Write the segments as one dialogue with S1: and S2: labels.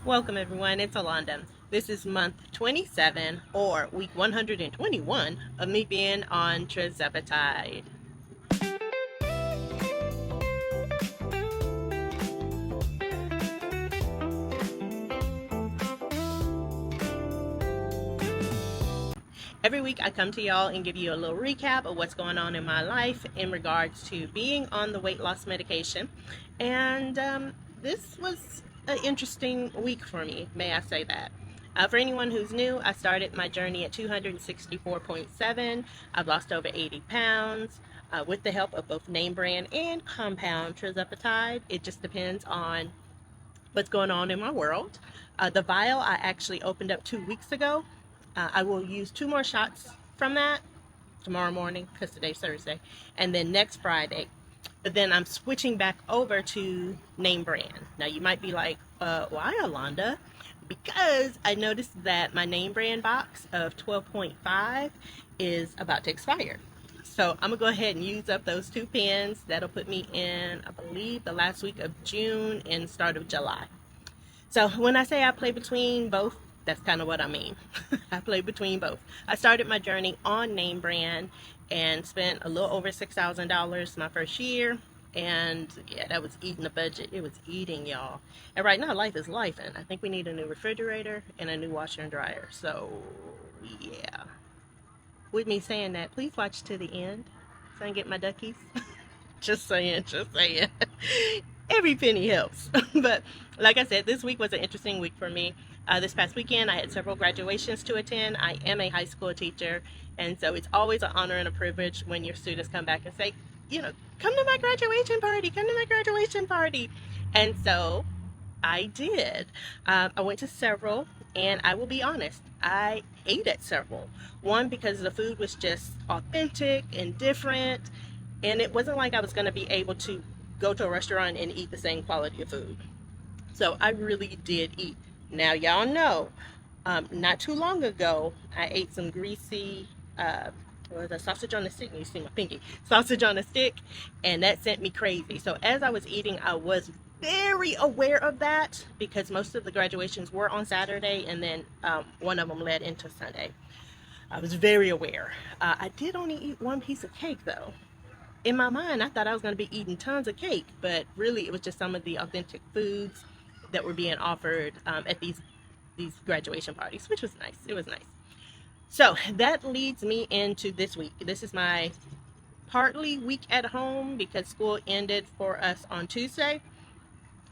S1: Welcome everyone, it's Alonda. This is month 27 or week 121 of me being on tirzepatide. Every week I come to y'all and give you a little recap of what's going on in my life in regards to being on the weight loss medication. And this was an interesting week for me, may I say that. For anyone who's new, I started my journey at 264.7. I've lost over 80 pounds with the help of both name brand and compound tirzepatide. It just depends on what's going on in my world. The vial I actually opened up 2 weeks ago. I will use 2 more shots from that tomorrow morning because today's Thursday, and then next Friday. But then I'm switching back over to name brand. Now you might be like, why Alonda? Because I noticed that my name brand box of 12.5 is about to expire. So I'm gonna go ahead and use up those 2 pens. That'll put me in, I believe, the last week of June and start of July. So when I say I play between both, that's kind of what I mean. I play between both. I started my journey on name brand and spent a little over $6,000 my first year. And yeah, that was eating the budget. It was eating, y'all. And right now, life is life. And I think we need a new refrigerator and a new washer and dryer. So yeah. With me saying that, please watch to the end so I can get my duckies. Just saying. Every penny helps. But like I said, this week was an interesting week for me. This past weekend, I had several graduations to attend. I am a high school teacher, and so it's always an honor and a privilege when your students come back and say, you know, come to my graduation party, come to my graduation party. And so I did. I went to several, and I will be honest, I ate at several. One, because the food was just authentic and different, and it wasn't like I was going to be able to go to a restaurant and eat the same quality of food. So I really did eat. Now y'all know, not too long ago, I ate some greasy, was a sausage on a stick. You see my pinky, sausage on a stick, and that sent me crazy. So as I was eating, I was very aware of that because most of the graduations were on Saturday, and then one of them led into Sunday. I was very aware. I did only eat 1 piece of cake though. In my mind, I thought I was going to be eating tons of cake, but really it was just some of the authentic foods that were being offered at these graduation parties, which was nice. It was nice. So that leads me into this week. This is my partly week at home because school ended for us on Tuesday,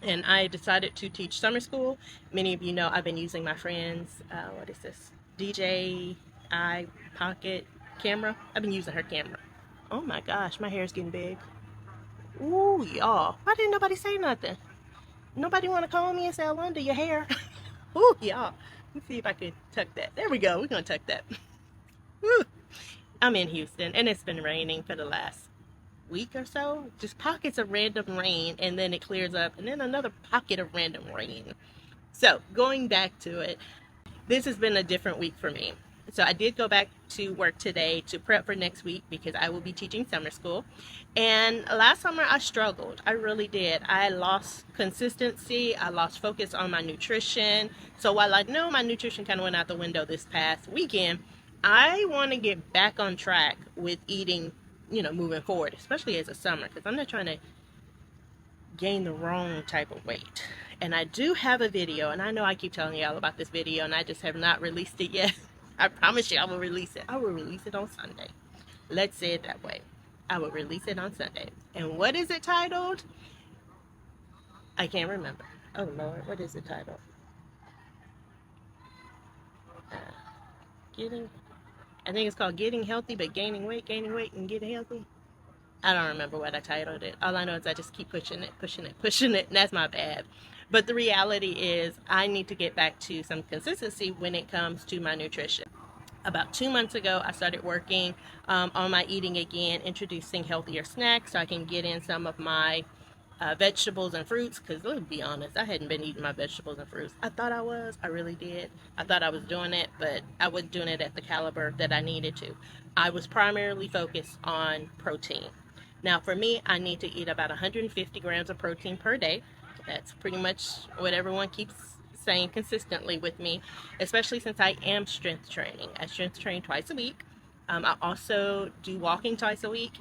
S1: and I decided to teach summer school. Many of you know I've been using my friend's, what is this, DJI Pocket camera. I've been using her camera. Oh my gosh, my hair's getting big. Ooh, y'all. Why didn't nobody say nothing? Nobody want to call me and say, Alonda, your hair. Ooh, y'all. Let's see if I can tuck that. There we go. We're going to tuck that. Ooh. I'm in Houston, and it's been raining for the last week or so. Just pockets of random rain, and then it clears up, and then another pocket of random rain. So, going back to it, this has been a different week for me. So I did go back to work today to prep for next week because I will be teaching summer school. And last summer I struggled. I really did. I lost consistency. I lost focus on my nutrition. So while I know my nutrition kind of went out the window this past weekend, I want to get back on track with eating, moving forward, especially as a summer, because I'm not trying to gain the wrong type of weight. And I do have a video, and I know I keep telling y'all about this video, and I just have not released it yet. I promise you I will release it. I will release it on Sunday. Let's say it that way. I will release it on Sunday. And what is it titled? I can't remember. Oh Lord, what is it titled? I think it's called Getting Healthy but Gaining Weight and Getting Healthy. I don't remember what I titled it. All I know is I just keep pushing it, and that's my bad. But the reality is I need to get back to some consistency when it comes to my nutrition. About 2 months ago, I started working on my eating again, introducing healthier snacks so I can get in some of my vegetables and fruits, because let's be honest, I hadn't been eating my vegetables and fruits. I thought I was. I really did. I thought I was doing it, but I wasn't doing it at the caliber that I needed to. I was primarily focused on protein. Now for me, I need to eat about 150 grams of protein per day. That's pretty much what everyone keeps staying consistently with me, especially since I am strength training. I strength train twice a week. I also do walking twice a week.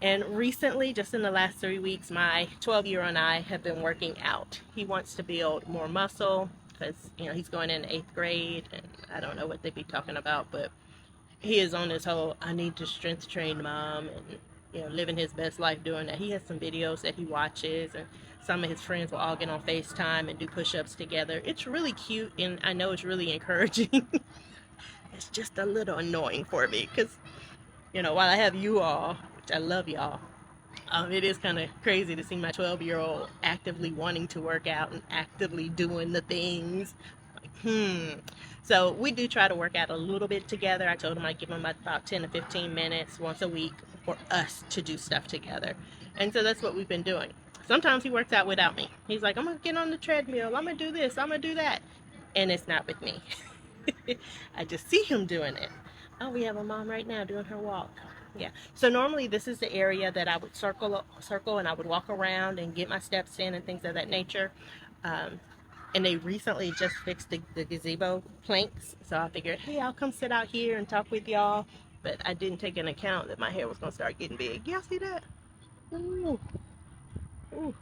S1: And recently, just in the last 3 weeks, my 12-year-old and I have been working out. He wants to build more muscle because, he's going in 8th grade, and I don't know what they'd be talking about, but he is on this whole, I need to strength train, mom, and, living his best life doing that. He has some videos that he watches, and some of his friends will all get on FaceTime and do push-ups together. It's really cute, and I know it's really encouraging. It's just a little annoying for me because, while I have you all, which I love y'all, it is kind of crazy to see my 12-year-old actively wanting to work out and actively doing the things. So we do try to work out a little bit together. I told him I'd give him about 10 to 15 minutes once a week for us to do stuff together. And so that's what we've been doing. Sometimes he works out without me. He's like, I'm going to get on the treadmill. I'm going to do this. I'm going to do that. And it's not with me. I just see him doing it. Oh, we have a mom right now doing her walk. Yeah. So normally this is the area that I would circle and I would walk around and get my steps in and things of that nature. And they recently just fixed the gazebo planks. So I figured, hey, I'll come sit out here and talk with y'all. But I didn't take into account that my hair was going to start getting big. Y'all see that? Ooh. Ooh.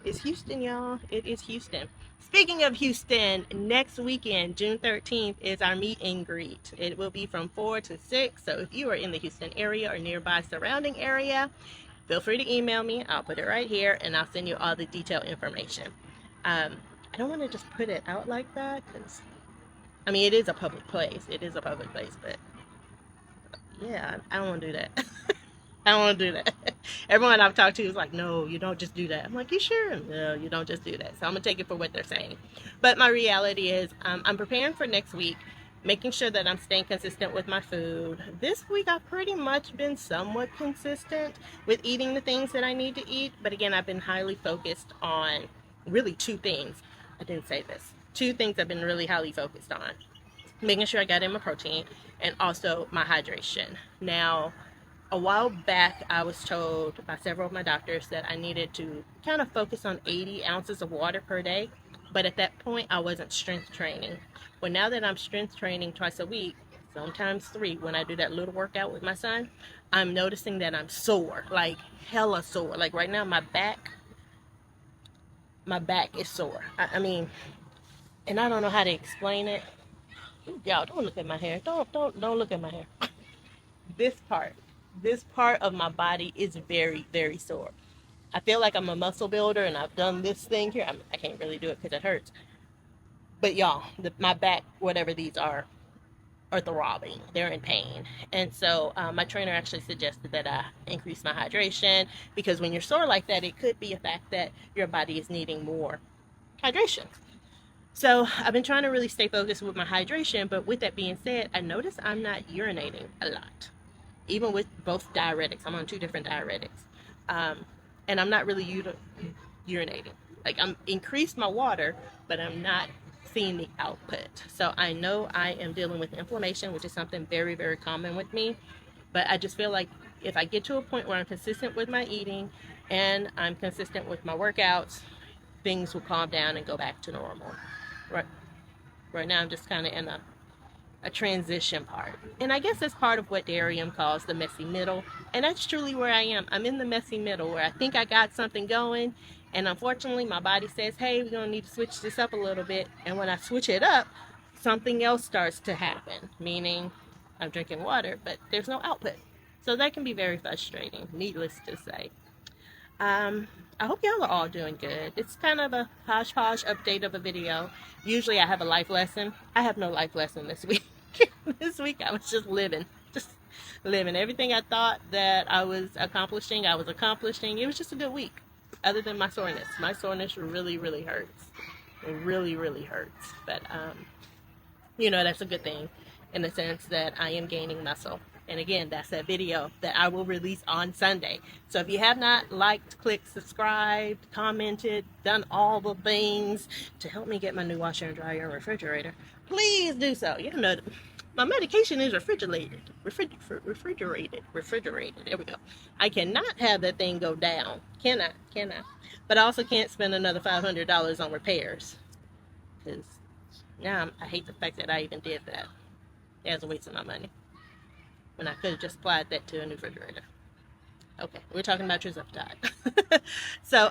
S1: It's Houston, y'all. It is Houston. Speaking of Houston, next weekend, June 13th, is our meet and greet. It will be from 4 to 6. So if you are in the Houston area or nearby surrounding area, feel free to email me. I'll put it right here, and I'll send you all the detailed information. I don't want to just put it out like that because, it is a public place. It is a public place, but yeah, I don't want to do that. I don't want to do that. Everyone I've talked to is like, no, you don't just do that. I'm like, you sure? No, you don't just do that. So I'm going to take it for what they're saying. But my reality is I'm preparing for next week, making sure that I'm staying consistent with my food. This week I've pretty much been somewhat consistent with eating the things that I need to eat. But again, I've been highly focused on really 2 things. I didn't say this. 2 things I've been really highly focused on. Making sure I got in my protein and also my hydration. Now, a while back, I was told by several of my doctors that I needed to kind of focus on 80 ounces of water per day. But at that point, I wasn't strength training. Well, now that I'm strength training twice a week, sometimes 3, when I do that little workout with my son, I'm noticing that I'm sore, like hella sore. Like right now, my back is sore. And I don't know how to explain it. Ooh, y'all, don't look at my hair. Don't look at my hair. This part of my body is very, very sore. I feel like I'm a muscle builder and I've done this thing here. I can't really do it because it hurts. But y'all, my back, whatever these are throbbing. They're in pain. And so my trainer actually suggested that I increase my hydration because when you're sore like that, it could be a fact that your body is needing more hydration. So I've been trying to really stay focused with my hydration, but with that being said, I notice I'm not urinating a lot. Even with both diuretics. I'm on 2 different diuretics. And I'm not really urinating. Like, I'm increased my water, but I'm not seeing the output. So I know I am dealing with inflammation, which is something very, very common with me. But I just feel like if I get to a point where I'm consistent with my eating and I'm consistent with my workouts, things will calm down and go back to normal. Right now I'm just kind of in a transition part. And I guess that's part of what Darium calls the messy middle. And that's truly where I am. I'm in the messy middle where I think I got something going. And unfortunately, my body says, hey, we're going to need to switch this up a little bit. And when I switch it up, something else starts to happen. Meaning, I'm drinking water, but there's no output. So that can be very frustrating, needless to say. I hope y'all are all doing good. It's kind of a hodgepodge update of a video. Usually I have a life lesson. I have no life lesson this week. This week I was just living. Everything I thought that I was accomplishing. It was just a good week. Other than my soreness. My soreness really, really hurts. It really, really hurts. But, that's a good thing in the sense that I am gaining muscle. And again, that's that video that I will release on Sunday. So if you have not liked, clicked, subscribed, commented, done all the things to help me get my new washer and dryer and refrigerator, please do so. My medication is refrigerated. There we go. I cannot have that thing go down. Cannot. But I also can't spend another $500 on repairs. because now I hate the fact that I even did that. It was a waste of my money when I could have just applied that to a new refrigerator. Okay, we're talking about tirzepatide. So,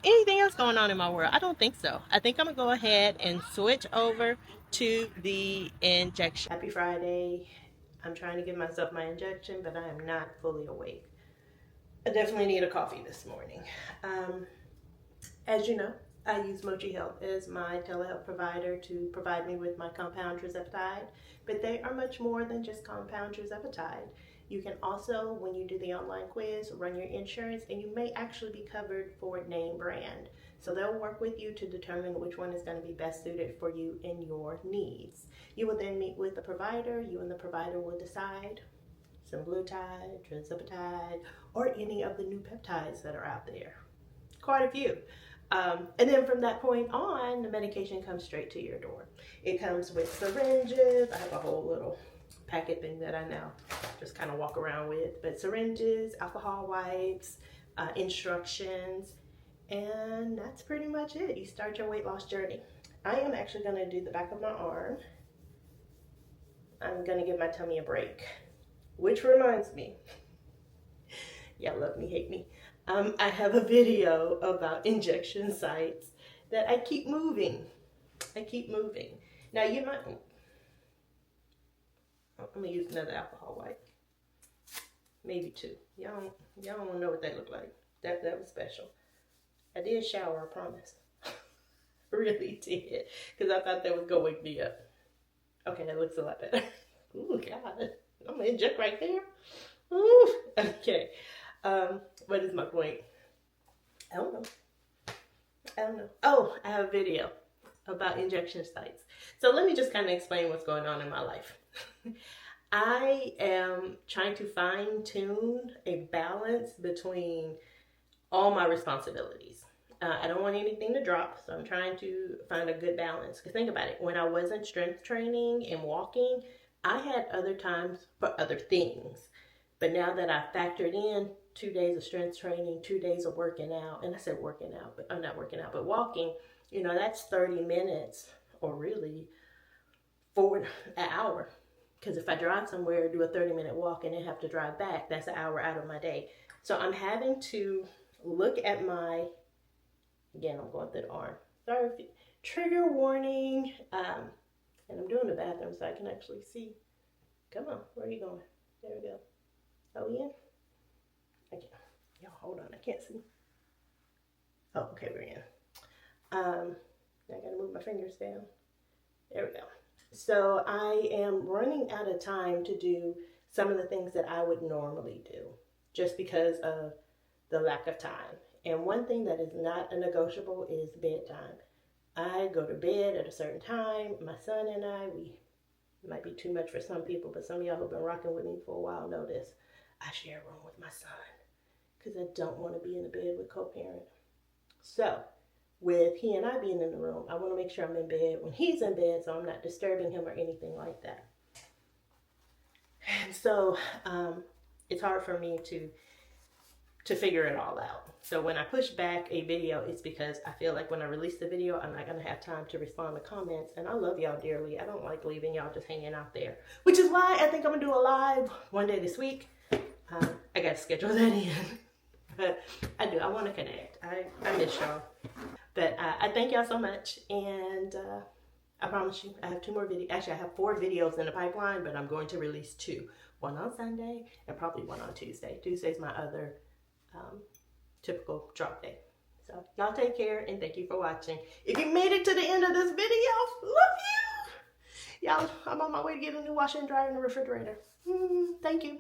S1: anything else going on in my world? I don't think so. I think I'm gonna go ahead and switch over to the injection. Happy Friday. I'm trying to give myself my injection, but I am not fully awake. I definitely need a coffee this morning. As you know, I use Mochi Health as my telehealth provider to provide me with my compound tirzepatide, but they are much more than just compound tirzepatide. You can also, when you do the online quiz, run your insurance, and you may actually be covered for name brand. So they'll work with you to determine which one is going to be best suited for you and your needs. You will then meet with the provider. You and the provider will decide semaglutide, tirzepatide, or any of the new peptides that are out there. Quite a few. And then from that point on, the medication comes straight to your door. It comes with syringes. I have a whole little packet thing that I now just kind of walk around with, but syringes, alcohol wipes, instructions, and that's pretty much it. You start your weight loss journey. I am actually going to do the back of my arm. I'm going to give my tummy a break, which reminds me, y'all love me, hate me. I have a video about injection sites that I keep moving. Now you might, I'm gonna use another alcohol wipe, maybe two. Y'all don't wanna know what they look like. That was special. I did shower, I promise. Really did, because I thought that was gonna wake me up. Okay, that looks a lot better. Ooh, God, I'm gonna inject right there. Ooh, okay. What is my point? I don't know. Oh, I have a video about injection sites. So let me just kind of explain what's going on in my life. I am trying to fine tune a balance between all my responsibilities. I don't want anything to drop, so I'm trying to find a good balance. Because think about it, when I wasn't strength training and walking, I had other times for other things. But now that I factored in 2 days of strength training, 2 days of working out, and I said working out, but I'm not working out, but walking, you know, that's 30 minutes or really an hour. Because if I drive somewhere, do a 30-minute walk and then have to drive back, that's an hour out of my day. So I'm having to look at again, I'm going through the arm. Sorry, trigger warning. And I'm doing the bathroom so I can actually see. Come on, where are you going? There we go. Are we in? Okay. Y'all, hold on, I can't see. Oh, okay, we're in. I gotta move my fingers down. There we go. So I am running out of time to do some of the things that I would normally do just because of the lack of time. And one thing that is not a negotiable is bedtime. I go to bed at a certain time. My son and I, it might be too much for some people, but some of y'all who've been rocking with me for a while know this. I share a room with my son because I don't want to be in the bed with co-parent. So with he and I being in the room, I want to make sure I'm in bed when he's in bed so I'm not disturbing him or anything like that. And so it's hard for me to figure it all out. So when I push back a video, it's because I feel like when I release the video, I'm not going to have time to respond to comments. And I love y'all dearly. I don't like leaving y'all just hanging out there, which is why I think I'm going to do a live one day this week. I got to schedule that in. But I do. I want to connect. I miss y'all. But I thank y'all so much. And I promise you, I have 2 more videos. Actually, I have 4 videos in the pipeline, but I'm going to release 2. One on Sunday and probably one on Tuesday. Tuesday's my other typical drop day. So y'all take care and thank you for watching. If you made it to the end of this video, love you. Y'all, I'm on my way to get a new washer and dryer in the refrigerator. Thank you.